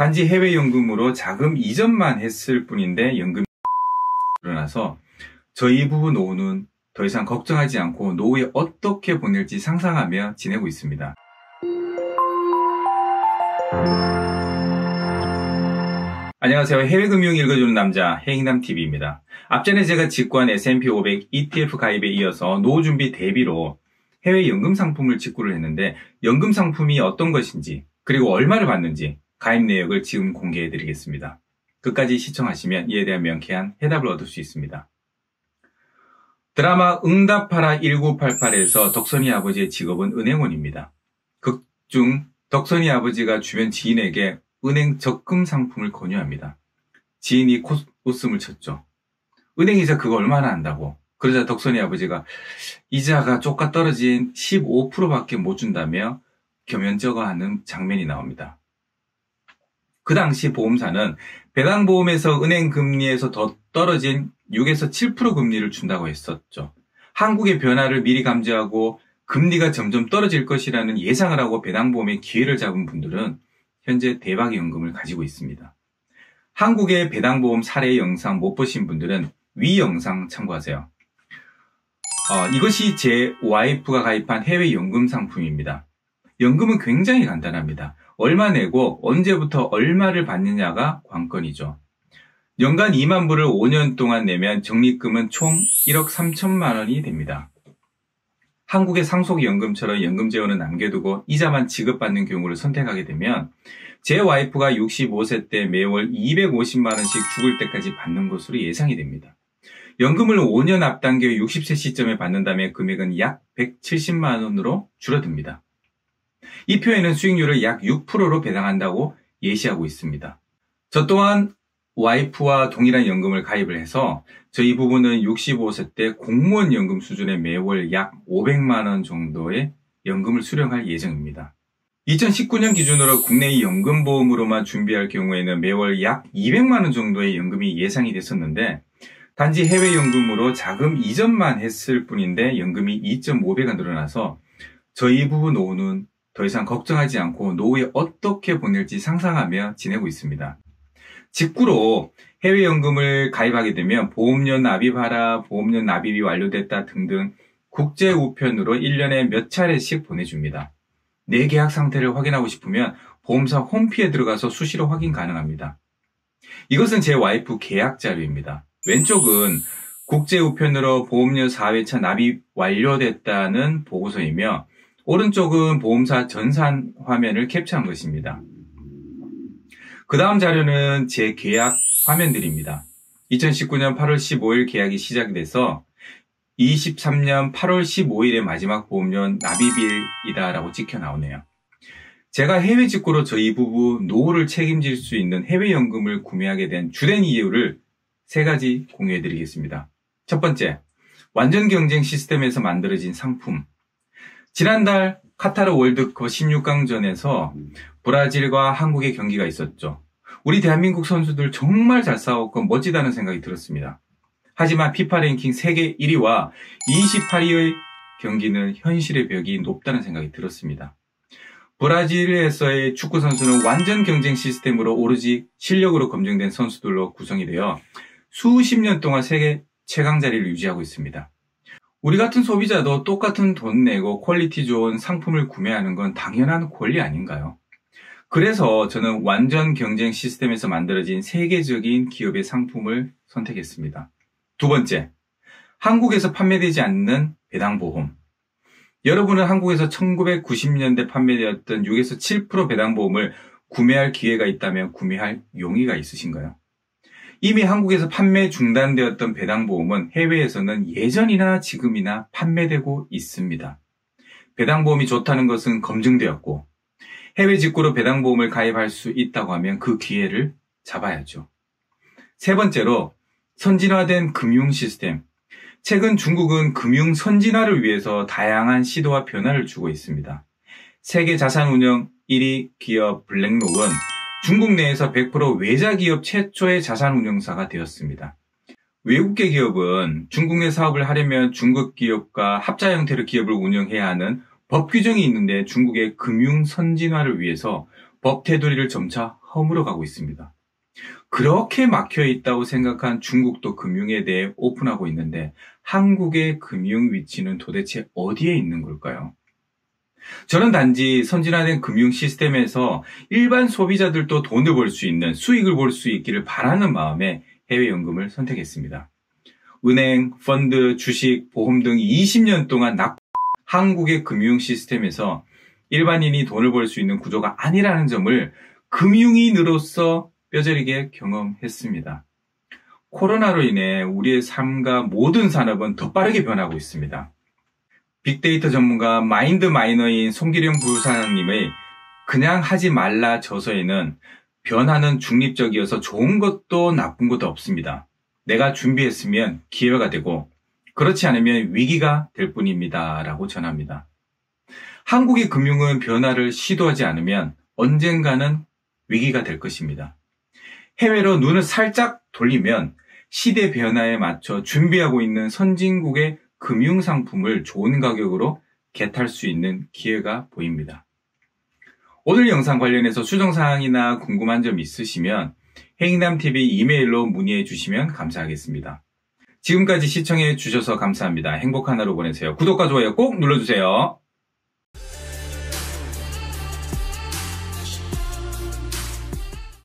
단지 해외연금으로 자금 이전만 했을 뿐인데 연금이 일어나서 저희 부부 노후는 더 이상 걱정하지 않고 노후에 어떻게 보낼지 상상하며 지내고 있습니다. 안녕하세요. 해외금융 읽어주는 남자 해익남TV입니다. 앞전에 제가 직구한 S&P 500 ETF 가입에 이어서 노후준비 대비로 해외 연금 상품을 직구를 했는데 연금 상품이 어떤 것인지 그리고 얼마를 받는지 가입 내역을 지금 공개해 드리겠습니다. 끝까지 시청하시면 이에 대한 명쾌한 해답을 얻을 수 있습니다. 드라마 응답하라 1988에서 덕선이 아버지의 직업은 은행원입니다. 극 중 덕선이 아버지가 주변 지인에게 은행 적금 상품을 권유합니다. 지인이 웃음을 쳤죠. 은행이자 그거 얼마나 한다고. 그러자 덕선이 아버지가 이자가 쪼까 떨어진 15%밖에 못 준다며 겸연쩍어하는 장면이 나옵니다. 그 당시 보험사는 배당보험에서 은행 금리에서 더 떨어진 6에서 7% 금리를 준다고 했었죠. 한국의 변화를 미리 감지하고 금리가 점점 떨어질 것이라는 예상을 하고 배당보험의 기회를 잡은 분들은 현재 대박의 연금을 가지고 있습니다. 한국의 배당보험 사례 영상 못 보신 분들은 위 영상 참고하세요. 이것이 제 와이프가 가입한 해외 연금 상품입니다. 연금은 굉장히 간단합니다. 얼마 내고 언제부터 얼마를 받느냐가 관건이죠. 연간 2만 불을 5년 동안 내면 적립금은 총 1억 3천만 원이 됩니다. 한국의 상속연금처럼 연금재원을 남겨두고 이자만 지급받는 경우를 선택하게 되면 제 와이프가 65세 때 매월 250만 원씩 죽을 때까지 받는 것으로 예상이 됩니다. 연금을 5년 앞당겨 60세 시점에 받는다면 금액은 약 170만 원으로 줄어듭니다. 이 표에는 수익률을 약 6%로 배당한다고 예시하고 있습니다. 저 또한 와이프와 동일한 연금을 가입을 해서 저희 부부는 65세 때 공무원 연금 수준의 매월 약 500만 원 정도의 연금을 수령할 예정입니다. 2019년 기준으로 국내의 연금보험으로만 준비할 경우에는 매월 약 200만 원 정도의 연금이 예상이 됐었는데 단지 해외연금으로 자금 이전만 했을 뿐인데 연금이 2.5배가 늘어나서 저희 부부 노후는 더 이상 걱정하지 않고 노후에 어떻게 보낼지 상상하며 지내고 있습니다. 직구로 해외연금을 가입하게 되면 보험료 납입하라, 보험료 납입이 완료됐다 등등 국제 우편으로 1년에 몇 차례씩 보내줍니다. 내 계약 상태를 확인하고 싶으면 보험사 홈피에 들어가서 수시로 확인 가능합니다. 이것은 제 와이프 계약 자료입니다. 왼쪽은 국제 우편으로 보험료 4회차 납입 완료됐다는 보고서이며 오른쪽은 보험사 전산 화면을 캡처한 것입니다. 그 다음 자료는 제 계약 화면들입니다. 2019년 8월 15일 계약이 시작이 돼서 23년 8월 15일에 마지막 보험료 납입일이다 라고 찍혀 나오네요. 제가 해외 직구로 저희 부부 노후를 책임질 수 있는 해외연금을 구매하게 된 주된 이유를 3가지 공유해 드리겠습니다. 첫 번째, 완전 경쟁 시스템에서 만들어진 상품. 지난달 카타르 월드컵 16강전에서 브라질과 한국의 경기가 있었죠. 우리 대한민국 선수들 정말 잘 싸웠고 멋지다는 생각이 들었습니다. 하지만 피파 랭킹 세계 1위와 28위의 경기는 현실의 벽이 높다는 생각이 들었습니다. 브라질에서의 축구 선수는 완전 경쟁 시스템으로 오로지 실력으로 검증된 선수들로 구성이 되어 수십 년 동안 세계 최강 자리를 유지하고 있습니다. 우리 같은 소비자도 똑같은 돈 내고 퀄리티 좋은 상품을 구매하는 건 당연한 권리 아닌가요? 그래서 저는 완전 경쟁 시스템에서 만들어진 세계적인 기업의 상품을 선택했습니다. 두 번째, 한국에서 판매되지 않는 배당보험. 여러분은 한국에서 1990년대 판매되었던 6에서 7% 배당보험을 구매할 기회가 있다면 구매할 용의가 있으신가요? 이미 한국에서 판매 중단되었던 배당보험은 해외에서는 예전이나 지금이나 판매되고 있습니다. 배당보험이 좋다는 것은 검증되었고 해외 직구로 배당보험을 가입할 수 있다고 하면 그 기회를 잡아야죠. 세 번째로 선진화된 금융 시스템. 최근 중국은 금융 선진화를 위해서 다양한 시도와 변화를 주고 있습니다. 세계 자산운용 1위 기업 블랙록은 중국 내에서 100% 외자 기업 최초의 자산운용사가 되었습니다. 외국계 기업은 중국 내 사업을 하려면 중국 기업과 합자 형태로 기업을 운영해야 하는 법 규정이 있는데 중국의 금융 선진화를 위해서 법 테두리를 점차 허물어가고 있습니다. 그렇게 막혀 있다고 생각한 중국도 금융에 대해 오픈하고 있는데 한국의 금융 위치는 도대체 어디에 있는 걸까요? 저는 단지 선진화된 금융 시스템에서 일반 소비자들도 돈을 벌 수 있는 수익을 볼 수 있기를 바라는 마음에 해외연금을 선택했습니다. 은행, 펀드, 주식, 보험 등 20년 동안 한국의 금융 시스템에서 일반인이 돈을 벌 수 있는 구조가 아니라는 점을 금융인으로서 뼈저리게 경험했습니다. 코로나로 인해 우리의 삶과 모든 산업은 더 빠르게 변하고 있습니다. 빅데이터 전문가 마인드마이너인 송기령 부사장님의 그냥 하지 말라 저서에는 변화는 중립적이어서 좋은 것도 나쁜 것도 없습니다. 내가 준비했으면 기회가 되고 그렇지 않으면 위기가 될 뿐입니다. 라고 전합니다. 한국의 금융은 변화를 시도하지 않으면 언젠가는 위기가 될 것입니다. 해외로 눈을 살짝 돌리면 시대 변화에 맞춰 준비하고 있는 선진국의 금융상품을 좋은 가격으로 겟할 수 있는 기회가 보입니다. 오늘 영상 관련해서 수정사항이나 궁금한 점 있으시면 행인남TV 이메일로 문의해 주시면 감사하겠습니다. 지금까지 시청해 주셔서 감사합니다. 행복한 하루 보내세요. 구독과 좋아요 꼭 눌러주세요.